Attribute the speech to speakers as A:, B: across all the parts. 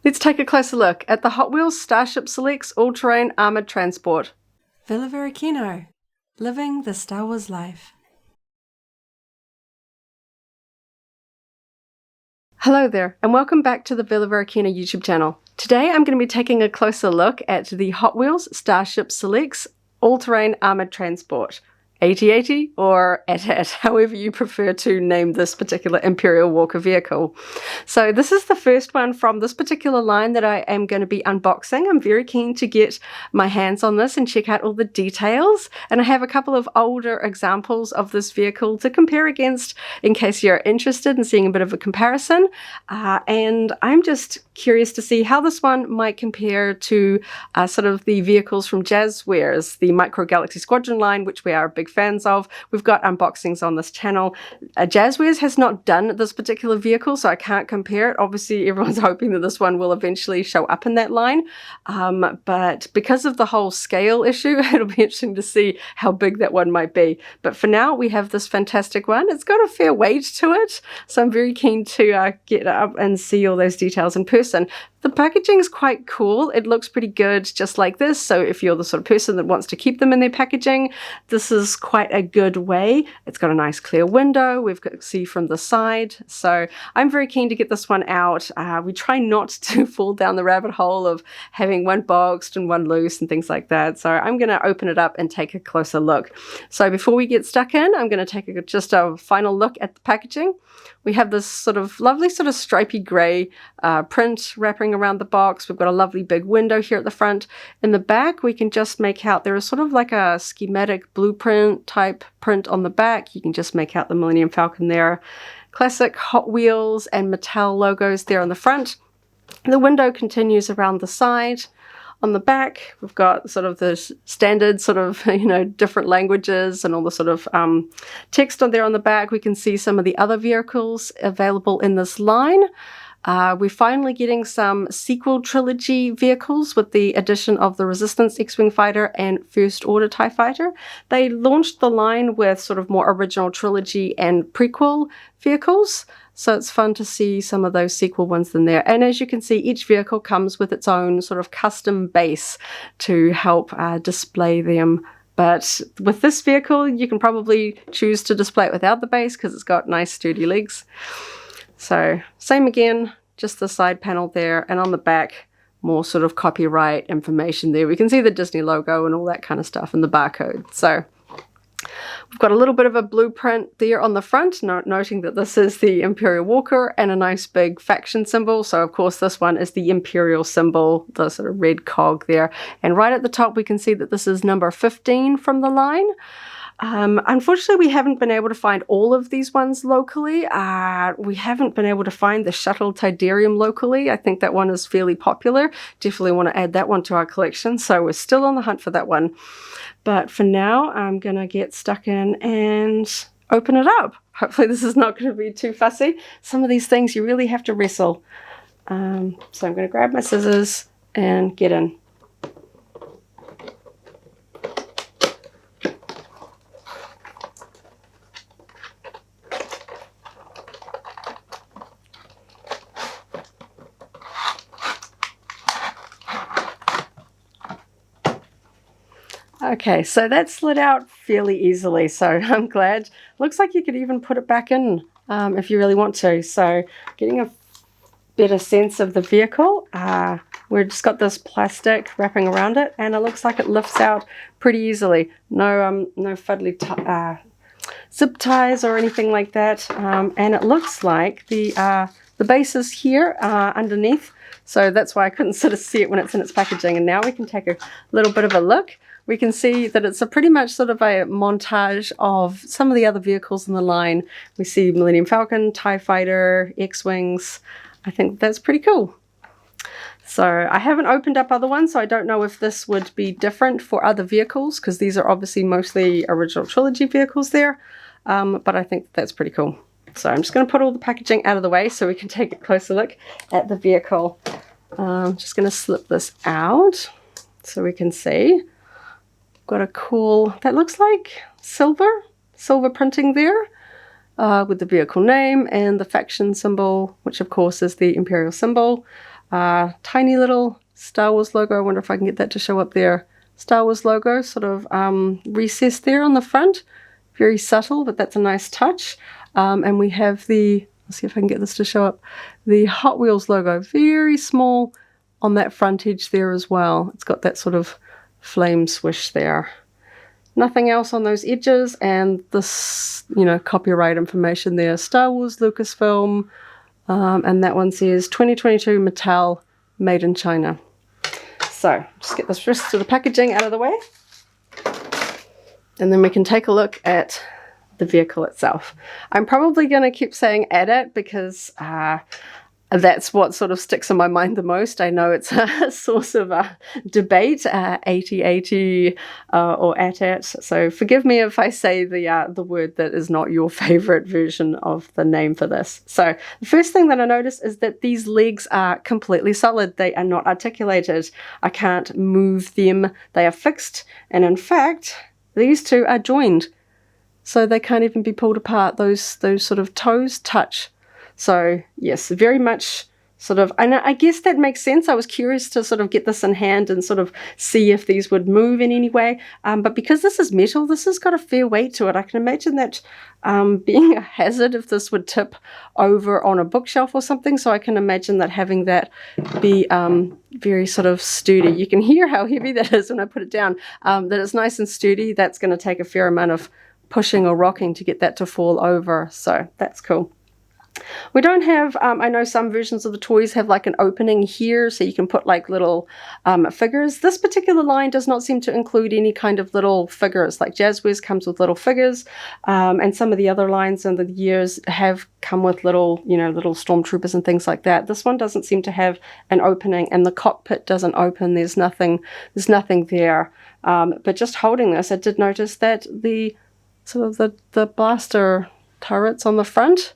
A: Let's take a closer look at the Hot Wheels Starship Selects All-Terrain Armored Transport. Varykino, living the Star Wars life. Hello there, and welcome back to the Varykino YouTube channel. Today I'm going to be taking a closer look at the Hot Wheels Starship Selects All-Terrain Armored Transport. AT-AT or AT-AT, however you prefer to name this particular Imperial Walker vehicle. So this is the first one from this particular line that I am going to be unboxing. I'm very keen to get my hands on this and check out all the details, and I have a couple of older examples of this vehicle to compare against in case you're interested in seeing a bit of a comparison, and I'm just curious to see how this one might compare to sort of the vehicles from Jazzwares, the Micro Galaxy Squadron line, which we are big fans of. We've got unboxings on this channel. Jazzwares has not done this particular vehicle, so I can't compare it. Obviously, everyone's hoping that this one will eventually show up in that line, but because of the whole scale issue, it'll be interesting to see how big that one might be. But for now, we have this fantastic one. It's got a fair weight to it, so I'm very keen to get up and see all those details in person. The packaging is quite cool. It looks pretty good just like this, so if you're the sort of person that wants to keep them in their packaging, this is quite a good way. It's got a nice clear window. We've got see from the side, so I'm very keen to get this one out. We try not to fall down the rabbit hole of having one boxed and one loose and things like that, so I'm going to open it up and take a closer look. So before we get stuck in, I'm going to take just a final look at the packaging. We have this sort of lovely sort of stripy grey print wrapping around the box. We've got a lovely big window here at the front. In the back, we can just make out there is sort of like a schematic blueprint type print on the back. You can just make out the Millennium Falcon there. Classic Hot Wheels and Mattel logos there on the front. The window continues around the side. On the back, we've got sort of the standard sort of, different languages and all the sort of text on there on the back. We can see some of the other vehicles available in this line. We're finally getting some sequel trilogy vehicles with the addition of the Resistance X-Wing Fighter and First Order TIE Fighter. They launched the line with sort of more original trilogy and prequel vehicles, so it's fun to see some of those sequel ones in there. And as you can see, each vehicle comes with its own sort of custom base to help display them. But with this vehicle, you can probably choose to display it without the base because it's got nice sturdy legs. So same again, just the side panel there, and on the back, more sort of copyright information there. We can see the Disney logo and all that kind of stuff and the barcode. So we've got a little bit of a blueprint there on the front, noting that this is the Imperial Walker and a nice big faction symbol. So of course this one is the Imperial symbol, the sort of red cog there. And right at the top we can see that this is number 15 from the line. Unfortunately, we haven't been able to find all of these ones locally. We haven't been able to find the Shuttle Tidarium locally. I think that one is fairly popular. Definitely want to add that one to our collection. So we're still on the hunt for that one. But for now, I'm going to get stuck in and open it up. Hopefully this is not going to be too fussy. Some of these things you really have to wrestle. So I'm going to grab my scissors and get in. Okay, so that slid out fairly easily, so I'm glad. Looks like you could even put it back in if you really want to. So getting a better sense of the vehicle, we've just got this plastic wrapping around it, and it looks like it lifts out pretty easily. No fuddly zip ties or anything like that, and it looks like the base is here underneath, so that's why I couldn't sort of see it when it's in its packaging. And now we can take a little bit of a look. We can see that it's a pretty much sort of a montage of some of the other vehicles in the line. We see Millennium Falcon, TIE Fighter, X-Wings. I think that's pretty cool. So I haven't opened up other ones, so I don't know if this would be different for other vehicles, because these are obviously mostly original trilogy vehicles there. But I think that's pretty cool. So I'm just going to put all the packaging out of the way so we can take a closer look at the vehicle. I'm just going to slip this out so we can see. Got a cool, that looks like silver printing there with the vehicle name and the faction symbol, which of course is the Imperial symbol. Tiny little Star Wars logo. I wonder if I can get that to show up there. Star Wars logo sort of recessed there on the front. Very subtle, but that's a nice touch. And we have the, let's see if I can get this to show up, the Hot Wheels logo. Very small on that front edge there as well. It's got that sort of flame swish there. Nothing else on those edges, and this, you know, copyright information there. Star Wars, Lucasfilm, and that one says 2022 Mattel, made in China. So just get this rest of the packaging out of the way, and then we can take a look at the vehicle itself. I'm probably going to keep saying AT-AT because that's what sort of sticks in my mind the most. I know it's a source of debate, AT-AT or AT-AT. So forgive me if I say the word that is not your favorite version of the name for this. So the first thing that I notice is that these legs are completely solid. They are not articulated. I can't move them. They are fixed. And in fact, these two are joined. So they can't even be pulled apart. Those sort of toes touch. So yes, very much sort of, and I guess that makes sense. I was curious to sort of get this in hand and sort of see if these would move in any way. But because this is metal, this has got a fair weight to it. I can imagine that being a hazard if this would tip over on a bookshelf or something. So I can imagine that having that be very sort of sturdy. You can hear how heavy that is when I put it down. That it's nice and sturdy. That's going to take a fair amount of pushing or rocking to get that to fall over. So that's cool. We don't have, I know some versions of the toys have like an opening here so you can put like little figures. This particular line does not seem to include any kind of little figures. Like Jazzwares comes with little figures, and some of the other lines in the years have come with little, you know, little stormtroopers and things like that. This one doesn't seem to have an opening, and the cockpit doesn't open. There's nothing there. But just holding this, I did notice that the sort of the blaster turrets on the front,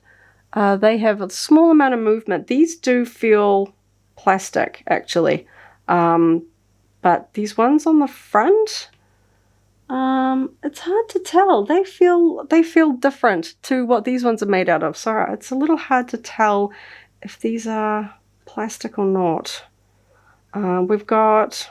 A: they have a small amount of movement. These do feel plastic, actually. But these ones on the front, it's hard to tell. They feel different to what these ones are made out of. So it's a little hard to tell if these are plastic or not. We've got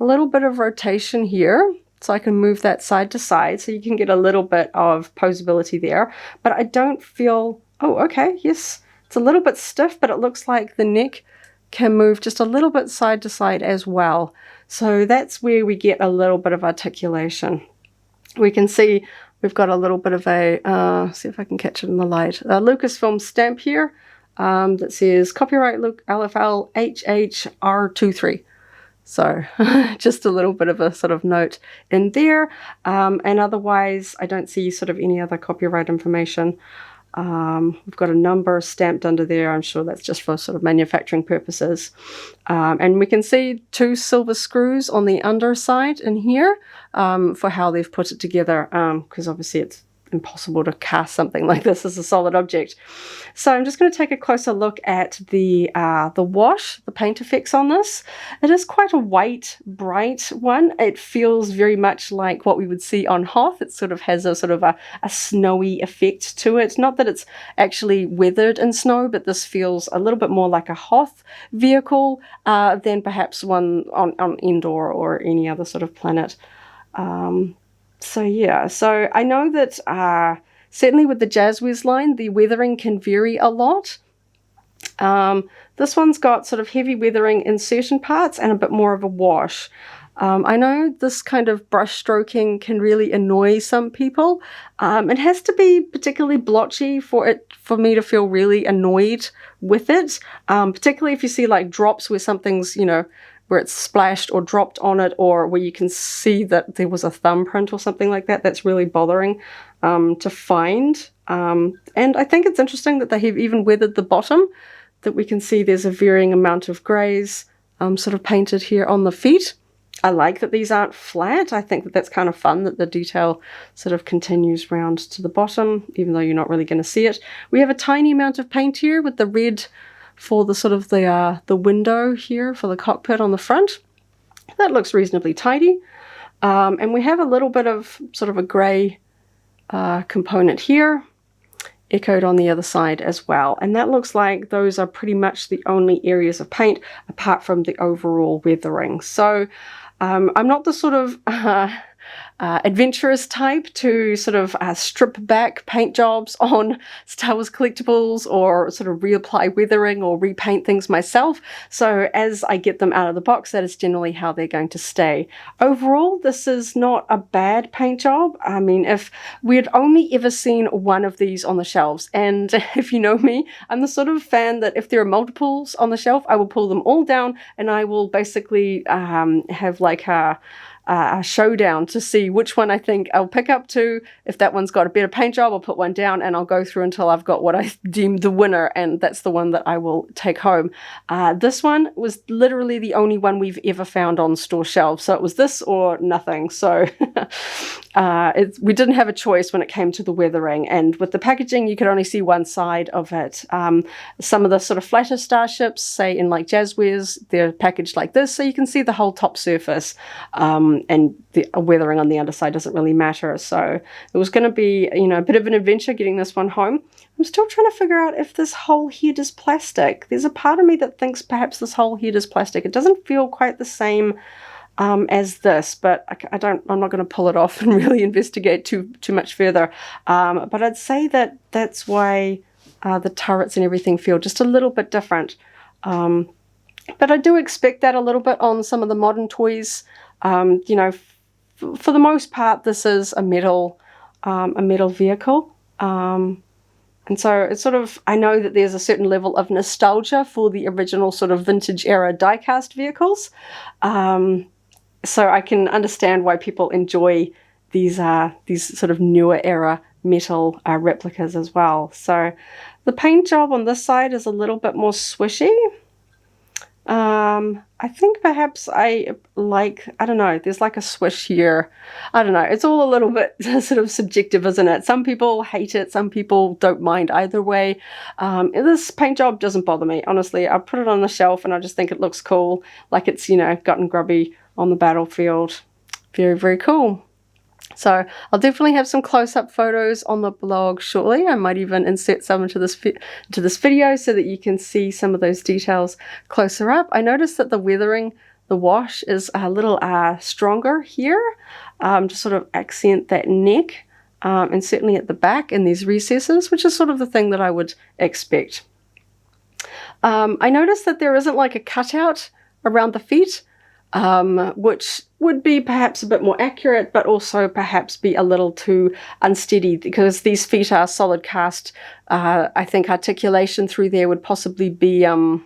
A: a little bit of rotation here. So I can move that side to side, so you can get a little bit of posability there. But I don't feel, oh, okay, yes, it's a little bit stiff, but it looks like the neck can move just a little bit side to side as well. So that's where we get a little bit of articulation. We can see we've got a little bit of a, see if I can catch it in the light, a Lucasfilm stamp here that says copyright LFL HHR23. So just a little bit of a sort of note in there. And otherwise, I don't see sort of any other copyright information. We've got a number stamped under there. I'm sure that's just for sort of manufacturing purposes. And we can see 2 silver screws on the underside in here for how they've put it together, because obviously it's impossible to cast something like this as a solid object. So I'm just going to take a closer look at the wash, the paint effects on this. It is quite a white, bright one. It feels very much like what we would see on Hoth. It sort of has a sort of a snowy effect to it. Not that it's actually weathered in snow, but this feels a little bit more like a Hoth vehicle than perhaps one on Endor or any other sort of planet. So yeah, so I know that certainly with the Jazzwares line, the weathering can vary a lot. This one's got sort of heavy weathering in certain parts and a bit more of a wash. I know this kind of brush stroking can really annoy some people. It has to be particularly blotchy for me to feel really annoyed with it, particularly if you see like drops where something's, you know, where it's splashed or dropped on it, or where you can see that there was a thumbprint or something like that. That's really bothering to find. And I think it's interesting that they have even weathered the bottom, that we can see there's a varying amount of greys sort of painted here on the feet. I like that these aren't flat. I think that that's kind of fun, that the detail sort of continues round to the bottom, even though you're not really going to see it. We have a tiny amount of paint here with the red for the sort of the window here for the cockpit on the front. That looks reasonably tidy. And we have a little bit of sort of a grey component here. echoed on the other side as well. And that looks like those are pretty much the only areas of paint apart from the overall weathering. So I'm not the sort of adventurous type to sort of strip back paint jobs on Star Wars collectibles or sort of reapply weathering or repaint things myself. So as I get them out of the box, that is generally how they're going to stay. Overall, this is not a bad paint job. I mean, if we had only ever seen one of these on the shelves, and if you know me, I'm the sort of fan that if there are multiples on the shelf, I will pull them all down and I will basically have like a showdown to see which one I think I'll pick up to. If that one's got a better paint job, I'll put one down and I'll go through until I've got what I deem the winner, and that's the one that I will take home. This one was literally the only one we've ever found on store shelves, so it was this or nothing. So we didn't have a choice when it came to the weathering, and with the packaging you could only see one side of it. Some of the sort of flatter Starships, say in like Jazzwares, they're packaged like this, so you can see the whole top surface. And the weathering on the underside doesn't really matter. So it was going to be, you know, a bit of an adventure getting this one home. I'm still trying to figure out if this whole head is plastic. There's a part of me that thinks perhaps this whole head is plastic. It doesn't feel quite the same as this, but I'm not going to pull it off and really investigate too much further. But I'd say that that's why the turrets and everything feel just a little bit different. But I do expect that a little bit on some of the modern toys. You know, for the most part, this is a metal vehicle. And so it's sort of, I know that there's a certain level of nostalgia for the original sort of vintage era die-cast vehicles. So I can understand why people enjoy these sort of newer era metal replicas as well. So the paint job on this side is a little bit more swishy. I think perhaps I don't know, there's like a swish here. I don't know, it's all a little bit sort of subjective, isn't it? Some people hate it, some people don't mind either way. This paint job doesn't bother me, honestly. I'll put it on the shelf and I just think it looks cool, like it's, you know, gotten grubby on the battlefield. Very, very cool. So I'll definitely have some close-up photos on the blog shortly. I might even insert some into this video so that you can see some of those details closer up. I noticed that the weathering, the wash is a little stronger here, to sort of accent that neck, and certainly at the back in these recesses, which is sort of the thing that I would expect. I noticed that there isn't like a cutout around the feet, which would be perhaps a bit more accurate, but also perhaps be a little too unsteady because these feet are solid cast. I think articulation through there would possibly be a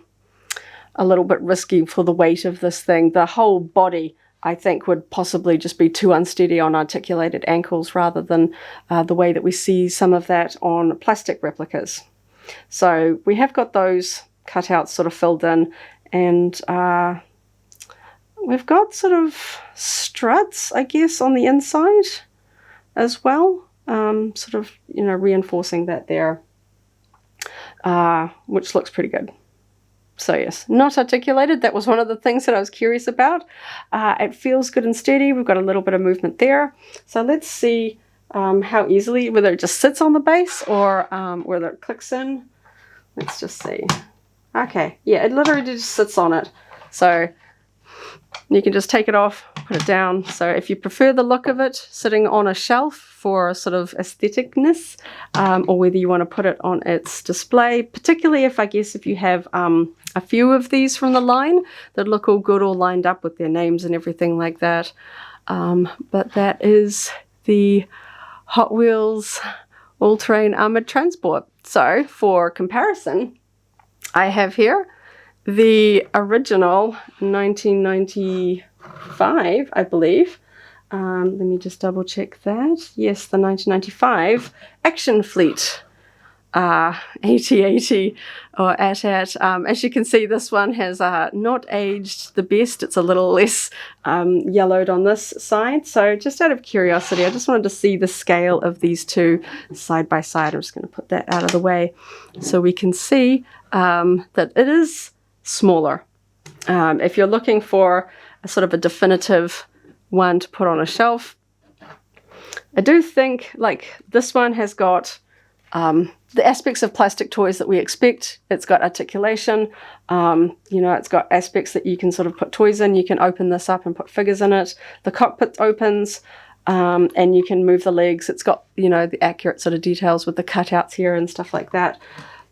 A: little bit risky for the weight of this thing. The whole body, I think, would possibly just be too unsteady on articulated ankles rather than the way that we see some of that on plastic replicas. So we have got those cutouts sort of filled in, and we've got sort of struts, I guess, on the inside as well, sort of, you know, reinforcing that there, which looks pretty good. So yes, not articulated. That was one of the things that I was curious about. It feels good and steady. We've got a little bit of movement there. So let's see how easily, whether it just sits on the base or whether it clicks in. Let's just see. Okay, yeah, it literally just sits on it. So you can just take it off, put it down. So if you prefer the look of it sitting on a shelf for sort of aestheticness, or whether you want to put it on its display, particularly if, I guess, if you have a few of these from the line that look all good, all lined up with their names and everything like that. But that is the Hot Wheels All-Terrain Armored Transport. So for comparison, I have here the original 1995, I believe. Let me just double check that. Yes, the 1995 Action Fleet AT-80 or AT-AT. As you can see, this one has not aged the best. It's a little less yellowed on this side. So just out of curiosity, I just wanted to see the scale of these two side by side. I'm just going to put that out of the way so we can see that it is smaller. If you're looking for a sort of a definitive one to put on a shelf, I do think like this one has got the aspects of plastic toys that we expect. It's got articulation, you know, it's got aspects that you can sort of put toys in. You can open this up and put figures in it. The cockpit opens, and you can move the legs. It's got, you know, the accurate sort of details with the cutouts here and stuff like that.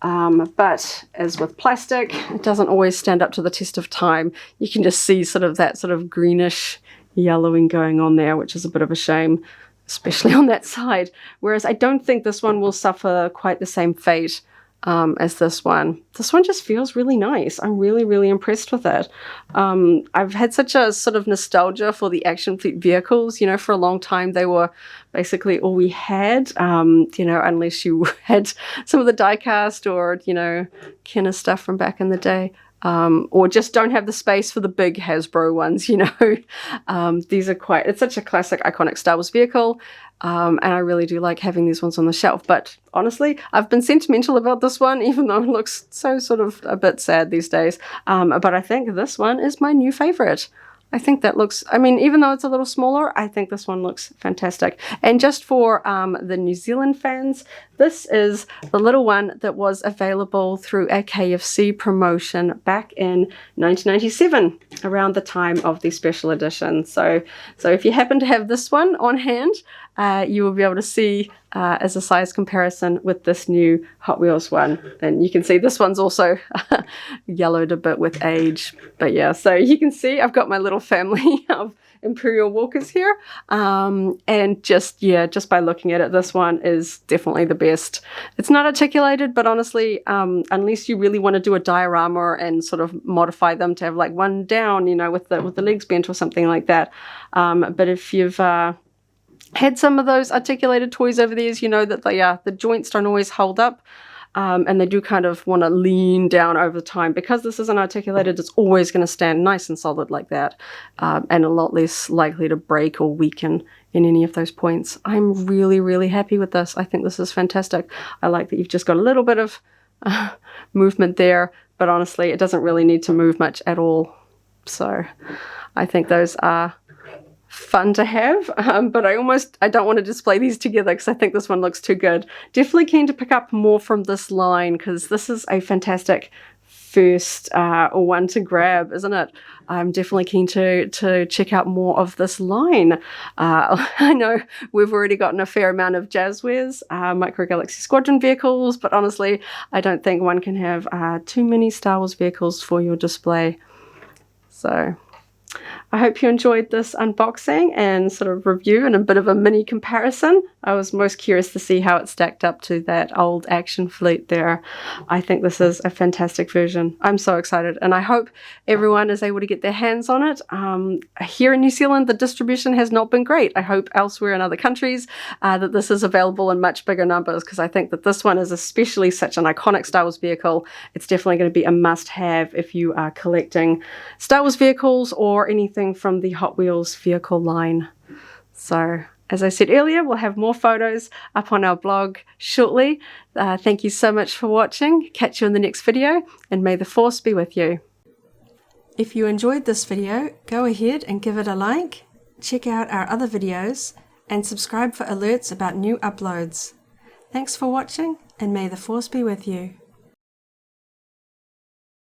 A: But as with plastic, it doesn't always stand up to the test of time. You can just see sort of that sort of greenish yellowing going on there, which is a bit of a shame, especially on that side. Whereas I don't think this one will suffer quite the same fate as this one. This one just feels really nice. I'm really, really impressed with it. I've had such a sort of nostalgia for the action fleet vehicles. You know, for a long time they were basically all we had, you know, unless you had some of the die-cast or, you know, Kenner stuff from back in the day. Or just don't have the space for the big Hasbro ones, you know. These are it's such a classic, iconic Star Wars vehicle, and I really do like having these ones on the shelf. But honestly, I've been sentimental about this one, even though it looks so sort of a bit sad these days. But I think this one is my new favorite. I think that looks, I mean, even though it's a little smaller, I think this one looks fantastic. And just for the New Zealand fans, this is the little one that was available through a KFC promotion back in 1997, around the time of the special edition. So if you happen to have this one on hand, you will be able to see as a size comparison with this new Hot Wheels one. And you can see this one's also yellowed a bit with age. But yeah, so you can see I've got my little family of Imperial Walkers here. And just by looking at it, this one is definitely the best. It's not articulated, but honestly, unless you really want to do a diorama and sort of modify them to have like one down, you know, with the legs bent or something like that. But if you've had some of those articulated toys over the years, you know that the joints don't always hold up, and they do kind of want to lean down over time. Because this isn't articulated, it's always going to stand nice and solid like that, and a lot less likely to break or weaken in any of those points. I'm really, really happy with this. I think this is fantastic. I like that you've just got a little bit of movement there, but honestly, it doesn't really need to move much at all. So I think those are fun to have, but I don't want to display these together because I think this one looks too good. Definitely keen to pick up more from this line because this is a fantastic first one to grab, isn't it? I'm definitely keen to check out more of this line. I know we've already gotten a fair amount of Jazzwares, Micro Galaxy Squadron vehicles, but honestly, I don't think one can have too many Star Wars vehicles for your display. So I hope you enjoyed this unboxing and sort of review and a bit of a mini comparison. I was most curious to see how it stacked up to that old action fleet there. I think this is a fantastic version. I'm so excited, and I hope everyone is able to get their hands on it. Here in New Zealand, the distribution has not been great. I hope elsewhere in other countries that this is available in much bigger numbers, because I think that this one is especially such an iconic Star Wars vehicle. It's definitely going to be a must-have if you are collecting Star Wars vehicles or anything from the Hot Wheels vehicle line. So, as I said earlier, we'll have more photos up on our blog shortly. Thank you so much for watching. Catch you in the next video, and may the Force be with you. If you enjoyed this video, go ahead and give it a like, check out our other videos, and subscribe for alerts about new uploads. Thanks for watching, and may the Force be with you.